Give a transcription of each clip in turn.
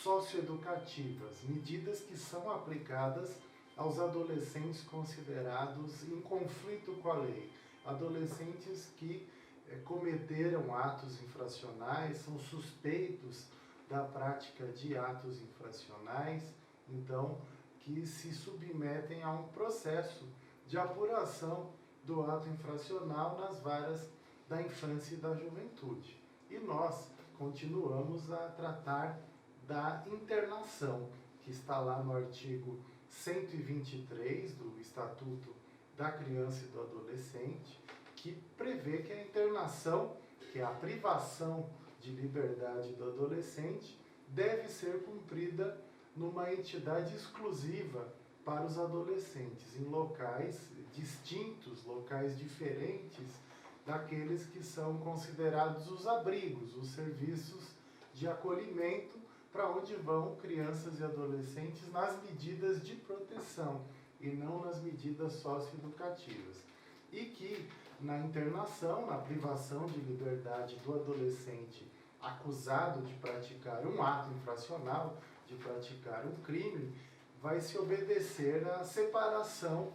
socioeducativas, medidas que são aplicadas aos adolescentes considerados em conflito com a lei, adolescentes que cometeram atos infracionais, são suspeitos da prática de atos infracionais, então que se submetem a um processo de apuração do ato infracional nas varas da infância e da juventude. E nós continuamos a tratar da internação, que está lá no artigo 123 do Estatuto da Criança e do Adolescente, que prevê que a internação, que é a privação de liberdade do adolescente, deve ser cumprida numa entidade exclusiva para os adolescentes, em locais distintos, locais diferentes daqueles que são considerados os abrigos, os serviços de acolhimento para onde vão crianças e adolescentes nas medidas de proteção e não nas medidas socioeducativas. E que na internação, na privação de liberdade do adolescente acusado de praticar um ato infracional, de praticar um crime, vai se obedecer à separação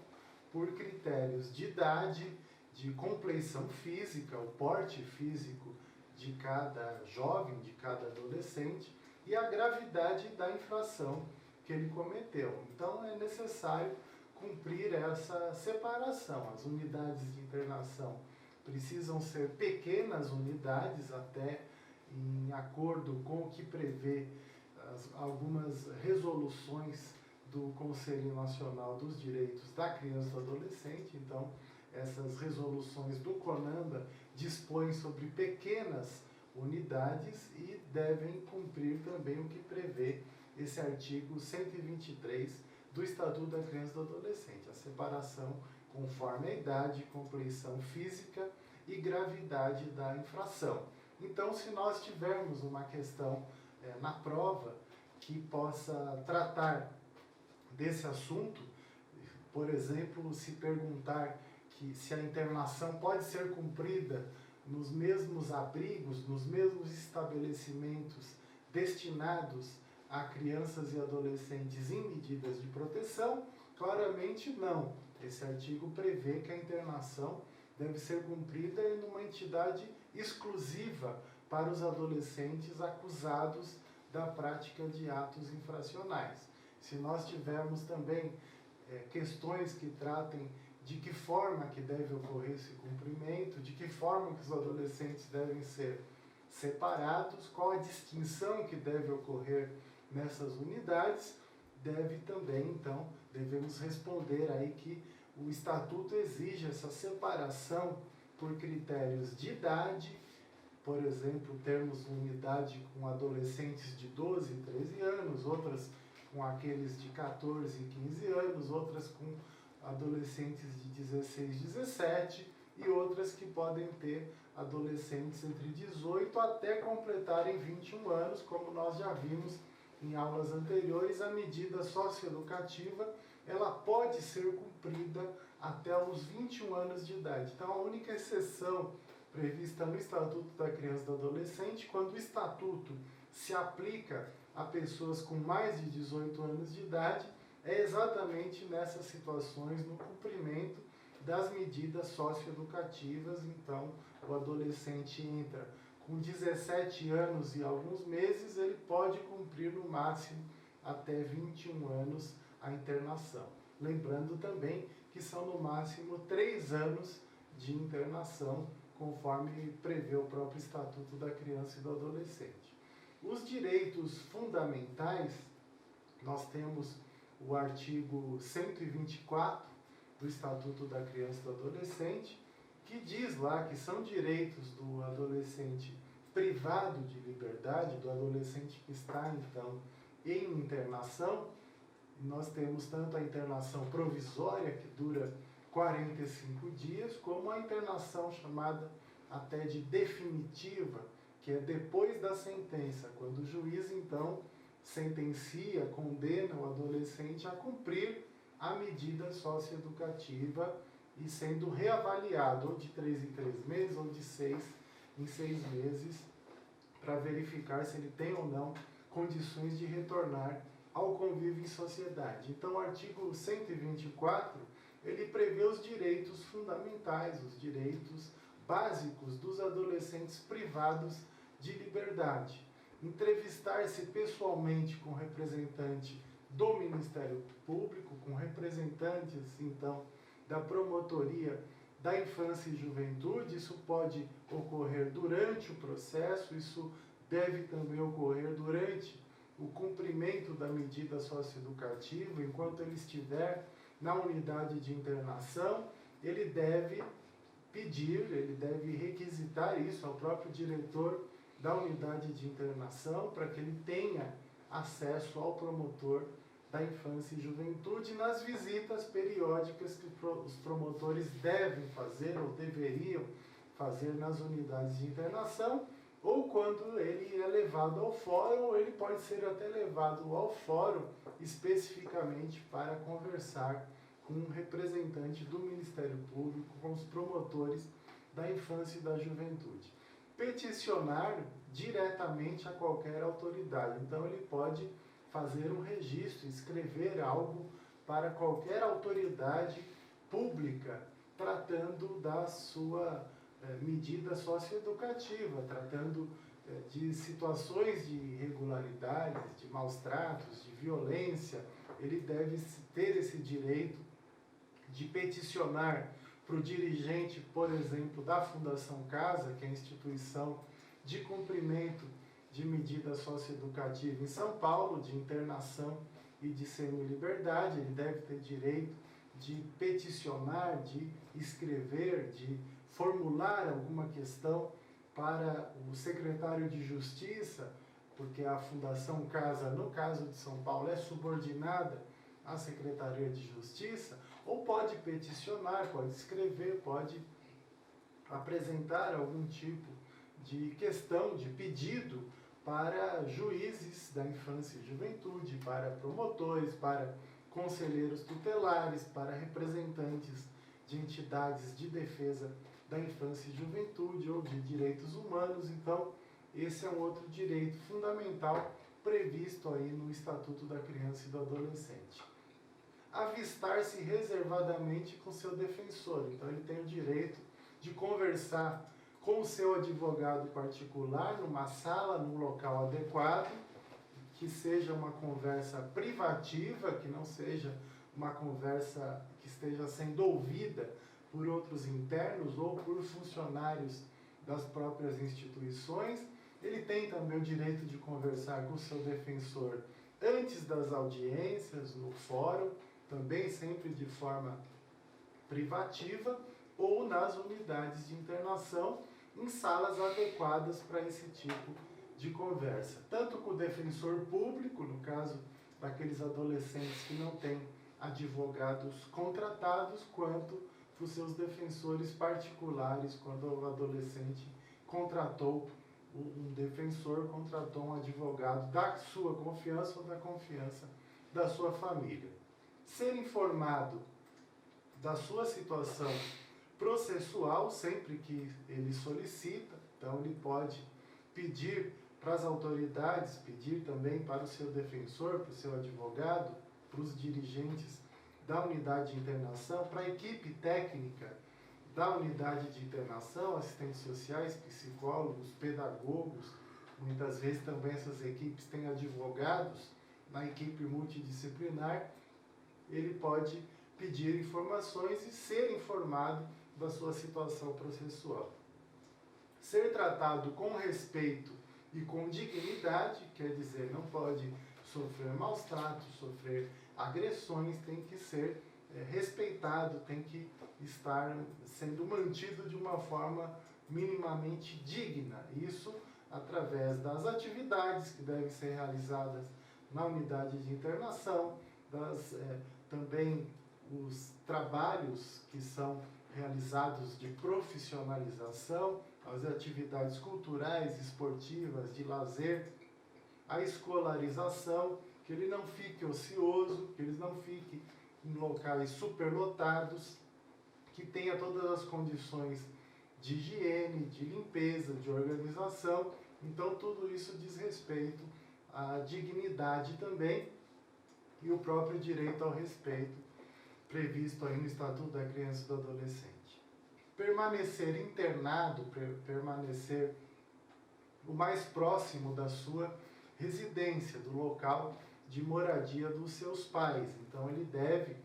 por critérios de idade, de compleição física, o porte físico de cada jovem, de cada adolescente, e a gravidade da infração que ele cometeu. Então é necessário cumprir essa separação. As unidades de internação precisam ser pequenas unidades, até em acordo com o que prevê algumas resoluções do Conselho Nacional dos Direitos da Criança e do Adolescente. Então, essas resoluções do CONANDA dispõem sobre pequenas unidades e devem cumprir também o que prevê esse artigo 123 do Estatuto da Criança e do Adolescente, a separação conforme a idade, compleição física e gravidade da infração. Então, se nós tivermos uma questão na prova que possa tratar desse assunto, por exemplo, se perguntar que se a internação pode ser cumprida nos mesmos abrigos, nos mesmos estabelecimentos destinados a crianças e adolescentes em medidas de proteção, claramente não. Esse artigo prevê que a internação deve ser cumprida em uma entidade exclusiva para os adolescentes acusados da prática de atos infracionais. Se nós tivermos também questões que tratem de que forma que deve ocorrer esse cumprimento, de que forma que os adolescentes devem ser separados, qual a distinção que deve ocorrer nessas unidades, devemos responder aí que o Estatuto exige essa separação por critérios de idade. Por exemplo, temos unidade com adolescentes de 12 e 13 anos, outras com aqueles de 14 e 15 anos, outras com adolescentes de 16 e 17 e outras que podem ter adolescentes entre 18 até completarem 21 anos, como nós já vimos em aulas anteriores. A medida socioeducativa ela pode ser cumprida até os 21 anos de idade. Então, a única exceção prevista no Estatuto da Criança e do Adolescente, quando o Estatuto se aplica a pessoas com mais de 18 anos de idade, é exatamente nessas situações, no cumprimento das medidas socioeducativas. Então, o adolescente entra com 17 anos e alguns meses, ele pode cumprir no máximo até 21 anos a internação. Lembrando também que são no máximo 3 anos de internação, conforme prevê o próprio Estatuto da Criança e do Adolescente. Os direitos fundamentais, nós temos o artigo 124 do Estatuto da Criança e do Adolescente, que diz lá que são direitos do adolescente privado de liberdade, do adolescente que está, então, em internação. Nós temos tanto a internação provisória, que dura 45 dias, como a internação chamada até de definitiva, que é depois da sentença, quando o juiz, então, sentencia, condena o adolescente a cumprir a medida socioeducativa e sendo reavaliado ou de 3 em 3 meses ou de 6 em 6 meses para verificar se ele tem ou não condições de retornar ao convívio em sociedade. Então, o artigo 124, ele prevê os direitos fundamentais, os direitos básicos dos adolescentes privados de liberdade. Entrevistar-se pessoalmente com representante do Ministério Público, com representantes, então, da Promotoria da Infância e Juventude. Isso pode ocorrer durante o processo, isso deve também ocorrer durante o cumprimento da medida socioeducativa. Enquanto ele estiver na unidade de internação, ele deve pedir, ele deve requisitar isso ao próprio diretor da unidade de internação, para que ele tenha acesso ao promotor da infância e juventude nas visitas periódicas que os promotores devem fazer ou deveriam fazer nas unidades de internação, ou quando ele é levado ao fórum, ou ele pode ser até levado ao fórum especificamente para conversar com um representante do Ministério Público, com os promotores da infância e da juventude. Peticionar diretamente a qualquer autoridade. Então, ele pode fazer um registro, escrever algo para qualquer autoridade pública, tratando da sua medida socioeducativa, tratando de situações de irregularidades, de maus tratos, de violência. Ele deve ter esse direito de peticionar para o dirigente, por exemplo, da Fundação Casa, que é a instituição de cumprimento de medida socioeducativa em São Paulo, de internação e de semi-liberdade. Ele deve ter direito de peticionar, de escrever, de formular alguma questão para o secretário de Justiça, porque a Fundação Casa, no caso de São Paulo, é subordinada à Secretaria de Justiça, ou pode peticionar, pode escrever, pode apresentar algum tipo de questão, de pedido para juízes da infância e juventude, para promotores, para conselheiros tutelares, para representantes de entidades de defesa da infância e juventude ou de direitos humanos. Então, esse é um outro direito fundamental previsto aí no Estatuto da Criança e do Adolescente. Avistar-se reservadamente com seu defensor. Então, ele tem o direito de conversar com o seu advogado particular numa sala, num local adequado, que seja uma conversa privativa, que não seja uma conversa que esteja sendo ouvida por outros internos ou por funcionários das próprias instituições. Ele tem também o direito de conversar com o seu defensor antes das audiências, no fórum, também sempre de forma privativa, ou nas unidades de internação, em salas adequadas para esse tipo de conversa. Tanto com o defensor público, no caso daqueles adolescentes que não têm advogados contratados, quanto para os seus defensores particulares, quando o adolescente contratou um defensor, contratou um advogado da sua confiança ou da confiança da sua família. Ser informado da sua situação processual sempre que ele solicita. Então, ele pode pedir para as autoridades, pedir também para o seu defensor, para o seu advogado, para os dirigentes da unidade de internação, para a equipe técnica da unidade de internação, assistentes sociais, psicólogos, pedagogos. Muitas vezes também essas equipes têm advogados na equipe multidisciplinar. Ele pode pedir informações e ser informado da sua situação processual. Ser tratado com respeito e com dignidade, quer dizer, não pode sofrer maus tratos, sofrer agressões, tem que ser respeitado, tem que estar sendo mantido de uma forma minimamente digna. Isso através das atividades que devem ser realizadas na unidade de internação, também os trabalhos que são realizados de profissionalização, as atividades culturais, esportivas, de lazer, a escolarização, que ele não fique ocioso, que ele não fique em locais superlotados, que tenha todas as condições de higiene, de limpeza, de organização. Então, tudo isso diz respeito a dignidade também e o próprio direito ao respeito previsto aí no Estatuto da Criança e do Adolescente. Permanecer internado, permanecer o mais próximo da sua residência, do local de moradia dos seus pais. Então ele deve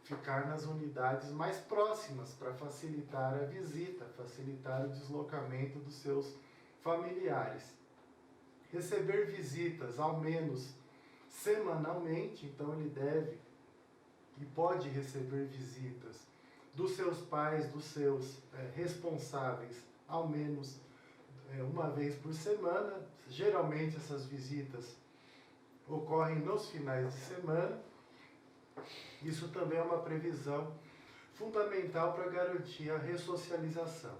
ficar nas unidades mais próximas para facilitar a visita, facilitar o deslocamento dos seus familiares. Receber visitas ao menos semanalmente, então ele deve e pode receber visitas dos seus pais, dos seus responsáveis, ao menos uma vez por semana. Geralmente essas visitas ocorrem nos finais de semana. Isso também é uma previsão fundamental para garantir a ressocialização.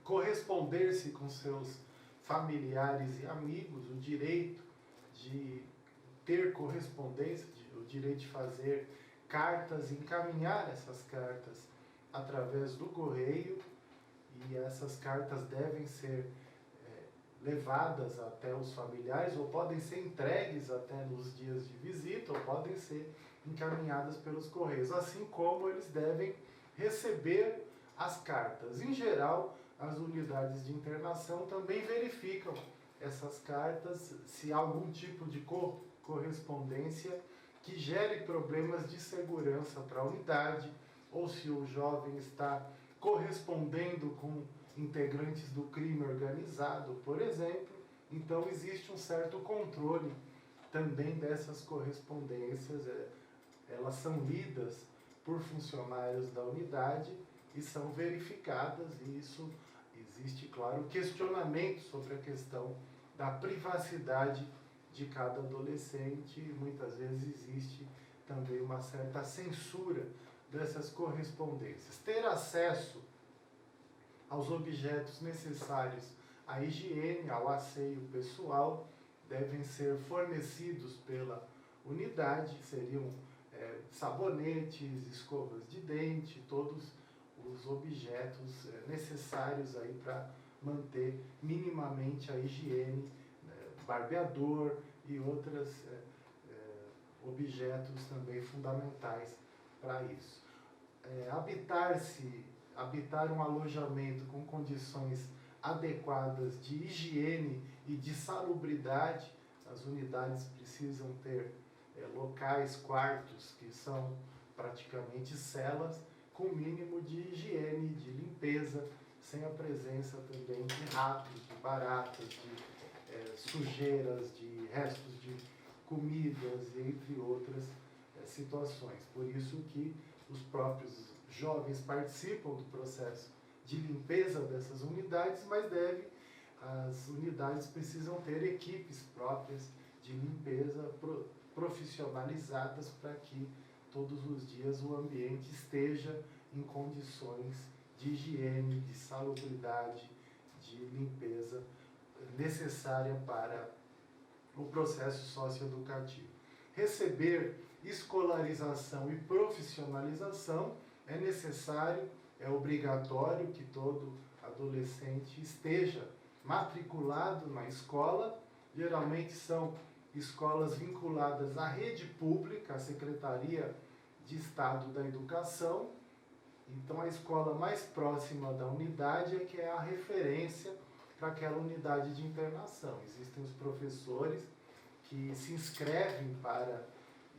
Corresponder-se com seus familiares e amigos, o direito de ter correspondência, o direito de fazer cartas, encaminhar essas cartas através do correio, e essas cartas devem ser levadas até os familiares, ou podem ser entregues até nos dias de visita, ou podem ser encaminhadas pelos correios, assim como eles devem receber as cartas. Em geral, as unidades de internação também verificam essas cartas, se há algum tipo de correspondência que gere problemas de segurança para a unidade, ou se o jovem está correspondendo com integrantes do crime organizado, por exemplo. Então existe um certo controle também dessas correspondências. Elas são lidas por funcionários da unidade e são verificadas, e isso existe, claro, questionamento sobre a questão da privacidade de cada adolescente, e muitas vezes existe também uma certa censura dessas correspondências. Ter acesso aos objetos necessários à higiene, ao asseio pessoal, devem ser fornecidos pela unidade, seriam sabonetes, escovas de dente, todos os objetos necessários aí para manter minimamente a higiene, barbeador e outros objetos também fundamentais para isso. Habitar um alojamento com condições adequadas de higiene e de salubridade. As unidades precisam ter locais, quartos, que são praticamente celas, com mínimo de higiene, de limpeza, sem a presença também de ratos, de baratas, de sujeiras, de restos de comidas, entre outras situações. Por isso que os próprios jovens participam do processo de limpeza dessas unidades, mas as unidades precisam ter equipes próprias de limpeza profissionalizadas para que todos os dias o ambiente esteja em condições de higiene, de salubridade, de limpeza necessária para o processo socioeducativo. Receber escolarização e profissionalização é necessário, é obrigatório que todo adolescente esteja matriculado na escola. Geralmente são escolas vinculadas à rede pública, à Secretaria de Estado da Educação. Então a escola mais próxima da unidade é que é a referência para aquela unidade de internação. Existem os professores que se inscrevem para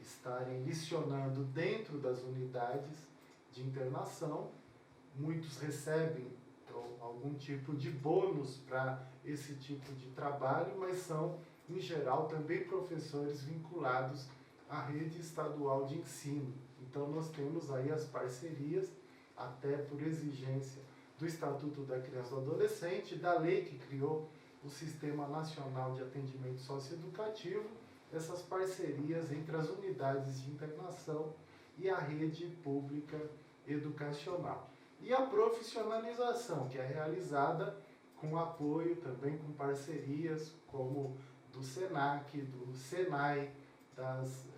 estarem lecionando dentro das unidades de internação. Muitos recebem algum tipo de bônus para esse tipo de trabalho, mas são, em geral, também professores vinculados à rede estadual de ensino. Então nós temos aí as parcerias, até por exigência do Estatuto da Criança e do Adolescente, da lei que criou o Sistema Nacional de Atendimento Socioeducativo, essas parcerias entre as unidades de internação e a rede pública educacional. E a profissionalização, que é realizada com apoio, também com parcerias, como do SENAC, do SENAI,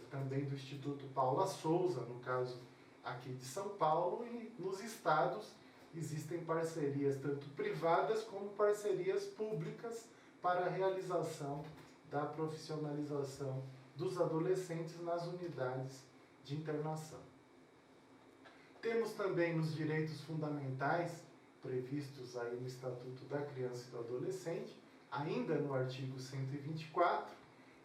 também do Instituto Paula Souza, no caso aqui de São Paulo, e nos estados existem parcerias tanto privadas como parcerias públicas para a realização da profissionalização dos adolescentes nas unidades de internação. Temos também nos direitos fundamentais, previstos aí no Estatuto da Criança e do Adolescente, ainda no artigo 124,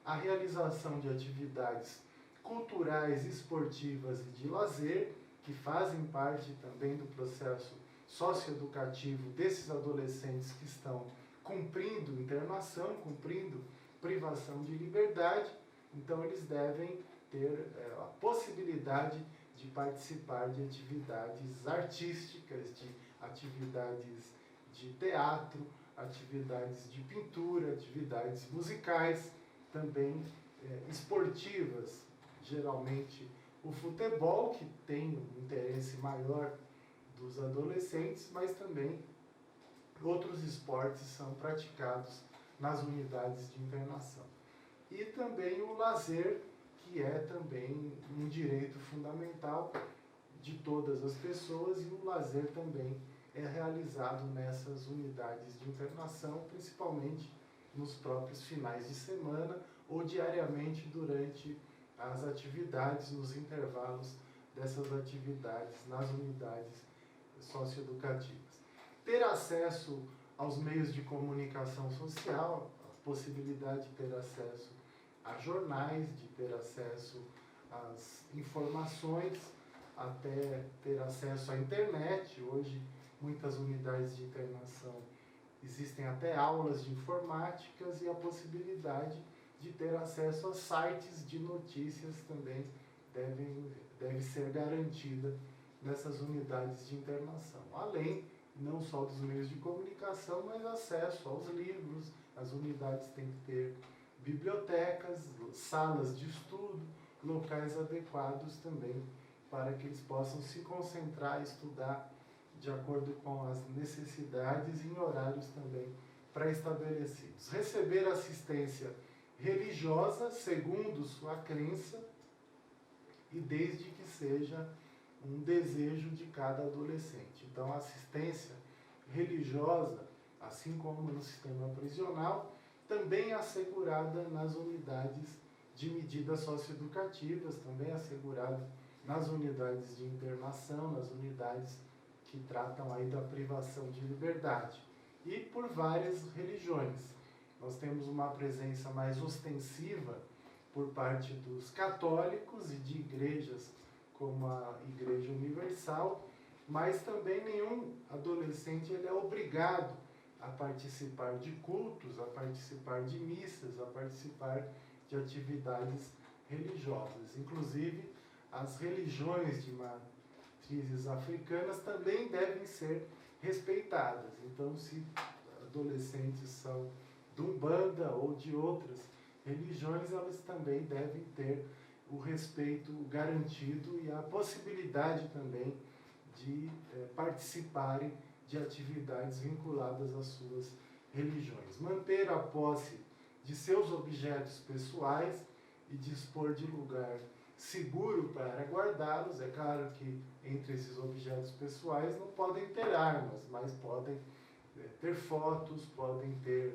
a realização de atividades culturais, esportivas e de lazer, que fazem parte também do processo socioeducativo desses adolescentes que estão cumprindo internação, cumprindo privação de liberdade. Então eles devem ter a possibilidade de participar de atividades artísticas, de atividades de teatro, atividades de pintura, atividades musicais, também esportivas, geralmente o futebol, que tem um interesse maior dos adolescentes, mas também outros esportes são praticados nas unidades de internação. E também o lazer, que é também um direito fundamental de todas as pessoas, e o lazer também é realizado nessas unidades de internação, principalmente nos próprios finais de semana ou diariamente durante as atividades, nos intervalos dessas atividades nas unidades socioeducativas. Ter acesso aos meios de comunicação social, a possibilidade de ter acesso a jornais, de ter acesso às informações, até ter acesso à internet. Hoje, muitas unidades de internação existem até aulas de informáticas, e a possibilidade de ter acesso a sites de notícias também deve ser garantida nessas unidades de internação. Além, não só dos meios de comunicação, mas acesso aos livros. As unidades têm que ter bibliotecas, salas de estudo, locais adequados também para que eles possam se concentrar e estudar de acordo com as necessidades e em horários também pré-estabelecidos. Receber assistência religiosa segundo sua crença e desde que seja um desejo de cada adolescente. Então, a assistência religiosa, assim como no sistema prisional, também é assegurada nas unidades de medidas socioeducativas, também é assegurada nas unidades de internação, nas unidades que tratam aí da privação de liberdade. E por várias religiões. Nós temos uma presença mais ostensiva por parte dos católicos e de igrejas como a Igreja Universal, mas também nenhum adolescente ele é obrigado a participar de cultos, a participar de missas, a participar de atividades religiosas. Inclusive, as religiões de matrizes africanas também devem ser respeitadas. Então, se adolescentes são de Umbanda ou de outras religiões, elas também devem ter o respeito garantido e a possibilidade também de participarem de atividades vinculadas às suas religiões. Manter a posse de seus objetos pessoais e dispor de lugar seguro para guardá-los. É claro que entre esses objetos pessoais não podem ter armas, mas podem ter fotos, podem ter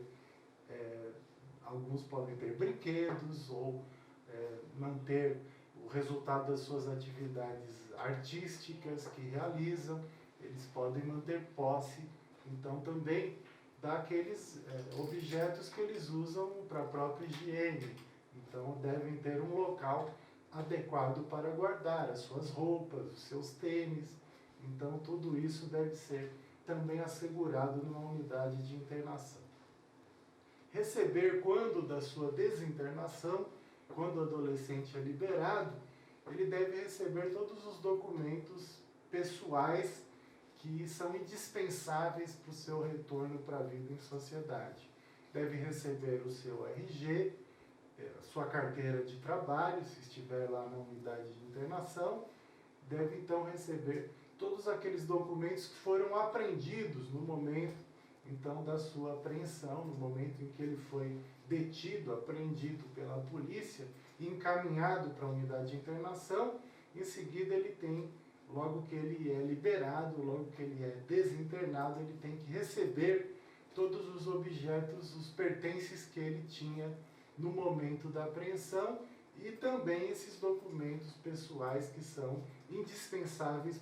alguns podem ter brinquedos ou manter o resultado das suas atividades artísticas que realizam. Eles podem manter posse, então, também daqueles objetos que eles usam para a própria higiene. Então, devem ter um local adequado para guardar as suas roupas, os seus tênis. Então, tudo isso deve ser também assegurado numa unidade de internação. Receber, quando da sua desinternação, quando o adolescente é liberado, ele deve receber todos os documentos pessoais que são indispensáveis para o seu retorno para a vida em sociedade. Deve receber o seu RG, sua carteira de trabalho, se estiver lá na unidade de internação. Deve então receber todos aqueles documentos que foram apreendidos no momento então da sua apreensão, no momento em que ele foi detido, apreendido pela polícia e encaminhado para a unidade de internação. Em seguida ele tem, logo que ele é liberado, logo que ele é desinternado, ele tem que receber todos os objetos, os pertences que ele tinha no momento da apreensão, e também esses documentos pessoais que são indispensáveis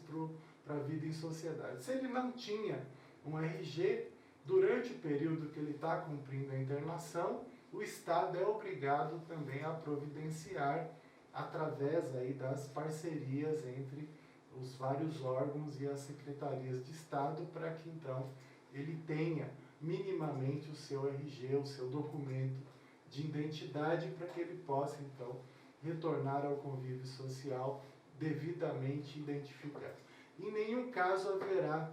para a vida em sociedade. Se ele não tinha um RG, durante o período que ele está cumprindo a internação, o Estado é obrigado também a providenciar através aí das parcerias entre os vários órgãos e as secretarias de Estado, para que então ele tenha minimamente o seu RG, o seu documento de identidade, para que ele possa então retornar ao convívio social devidamente identificado. Em nenhum caso haverá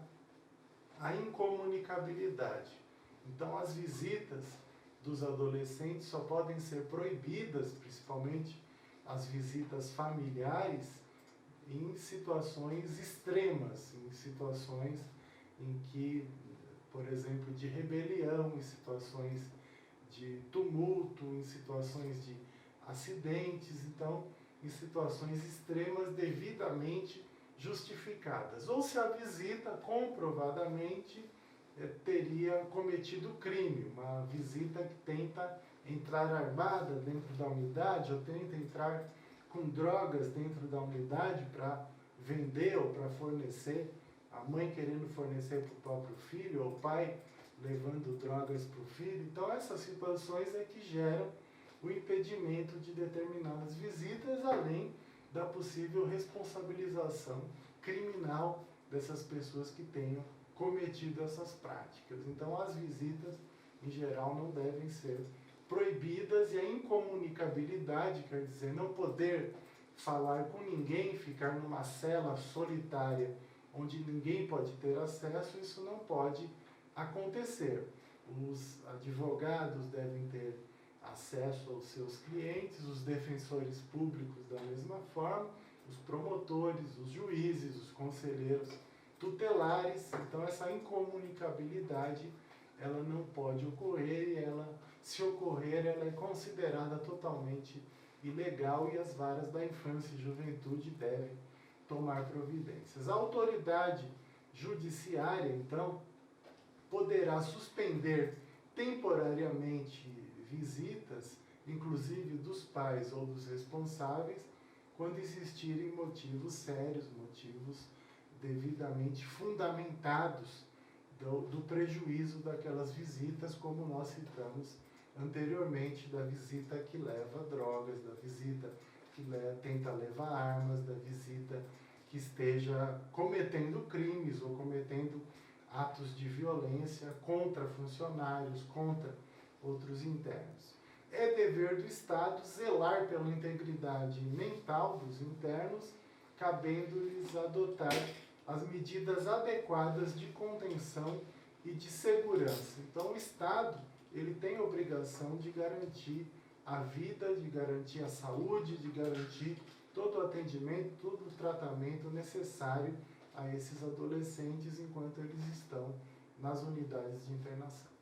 a incomunicabilidade. Então as visitas dos adolescentes só podem ser proibidas, principalmente as visitas familiares, em situações extremas, em situações em que, por exemplo, de rebelião, em situações de tumulto, em situações de acidentes, então, em situações extremas devidamente justificadas. Ou se a visita comprovadamente teria cometido crime, uma visita que tenta entrar armada dentro da unidade ou tenta entrar com drogas dentro da unidade para vender ou para fornecer, a mãe querendo fornecer para o próprio filho, ou o pai levando drogas para o filho. Então essas situações é que geram o impedimento de determinadas visitas, além da possível responsabilização criminal dessas pessoas que tenham cometido essas práticas. Então as visitas, em geral, não devem ser proibidas, e a incomunicabilidade, quer dizer, não poder falar com ninguém, ficar numa cela solitária onde ninguém pode ter acesso, isso não pode acontecer. Os advogados devem ter acesso aos seus clientes, os defensores públicos da mesma forma, os promotores, os juízes, os conselheiros tutelares. Então essa incomunicabilidade ela não pode ocorrer, e ela, se ocorrer, ela é considerada totalmente ilegal, e as varas da infância e juventude devem tomar providências. A autoridade judiciária, então, poderá suspender temporariamente visitas, inclusive dos pais ou dos responsáveis, quando existirem motivos sérios, motivos devidamente fundamentados do prejuízo daquelas visitas, como nós citamos anteriormente, da visita que leva drogas, da visita que tenta levar armas, da visita que esteja cometendo crimes ou cometendo atos de violência contra funcionários, contra outros internos. É dever do Estado zelar pela integridade mental dos internos, cabendo-lhes adotar as medidas adequadas de contenção e de segurança. Então o Estado ele tem a obrigação de garantir a vida, de garantir a saúde, de garantir todo o atendimento, todo o tratamento necessário a esses adolescentes enquanto eles estão nas unidades de internação.